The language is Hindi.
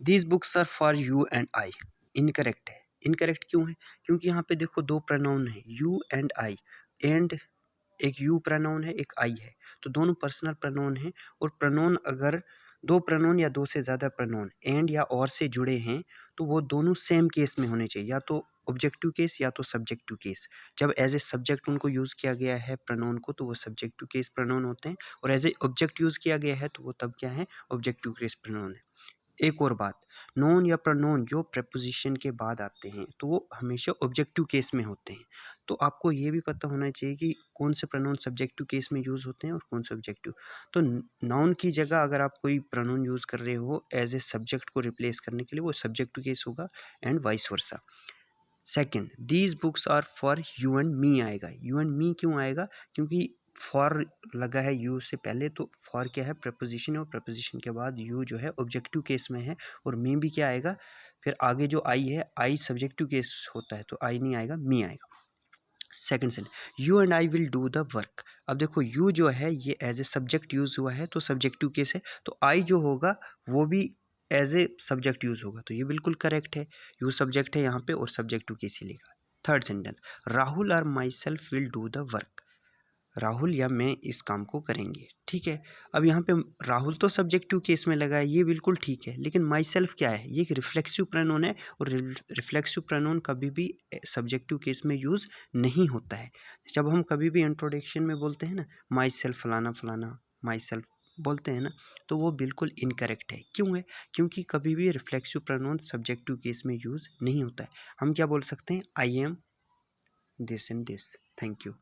These books are for you and I. Incorrect है। इनकरेक्ट क्यों है? क्योंकि यहाँ पे देखो दो प्रोनाउन है, यू एंड आई, एंड एक यू प्रोनाउन है, एक आई है, तो दोनों पर्सनल प्रोनाउन हैं। और प्रोनाउन अगर दो प्रोनाउन या दो से ज़्यादा प्रोनाउन एंड या और से जुड़े हैं तो वो दोनों सेम केस में होने चाहिए, या तो ऑब्जेक्टिव केस या तो सब्जेक्टिव केस। जब एज ए सब्जेक्ट उनको यूज़ किया गया है प्रोनाउन को तो वो सब्जेक्टिव केस प्रोनाउन होते हैं, और एज ए ऑब्जेक्ट यूज़ किया गया है तो वो तब क्या है? ऑब्जेक्टिव केस प्रोनाउन है। एक और बात, नोन या प्रोनाउन जो प्रेपोजिशन के बाद आते हैं तो वो हमेशा ऑब्जेक्टिव केस में होते हैं। तो आपको ये भी पता होना चाहिए कि कौन से प्रोनाउन सब्जेक्टिव केस में यूज़ होते हैं और कौन से ऑब्जेक्टिव। तो नाउन की जगह अगर आप कोई प्रोनाउन यूज़ कर रहे हो एज ए सब्जेक्ट को रिप्लेस करने के लिए, वो सब्जेक्टिव केस होगा, and vice versa. Second, these books are for you and me आएगा। यू एंड मी क्यों आएगा? क्योंकि फॉर लगा है यू से पहले, तो फॉर क्या है? प्रपोजिशन है, और प्रपोजिशन के बाद यू जो है ऑब्जेक्टिव केस में है, और मी भी क्या आएगा? फिर आगे जो आई है, आई सब्जेक्टिव केस होता है तो आई नहीं आएगा, मी आएगा। Second sentence, you and I will do the work. अब देखो यू जो है ये एज ए सब्जेक्ट यूज हुआ है तो सब्जेक्टिव केस है, तो आई जो होगा वो भी एज ए सब्जेक्ट यूज होगा, तो ये बिल्कुल करेक्ट है। यू सब्जेक्ट है यहाँ पे और सब्जेक्टिव केस ही लेगा। थर्ड सेंटेंस, राहुल और my self will do the work. Rahul या मैं इस काम को करेंगे, ठीक है। अब यहाँ पे राहुल तो सब्जेक्टिव केस में लगा है, ये बिल्कुल ठीक है, लेकिन माई सेल्फ क्या है? ये एक रिफ्लेक्सिव प्रोनाउन है, और रिफ्लेक्सिव प्रोनाउन कभी भी सब्जेक्टिव केस में यूज़ नहीं होता है। जब हम कभी भी इंट्रोडक्शन में बोलते हैं ना, माई सेल्फ फलाना फलाना, माई सेल्फ बोलते हैं ना, तो वो बिल्कुल इनकरेक्ट है। क्यों है? क्योंकि कभी भी रिफ्लेक्सिव प्रोनाउन सब्जेक्टिव केस में यूज़ नहीं होता है। हम क्या बोल सकते हैं? I am this and this. Thank you.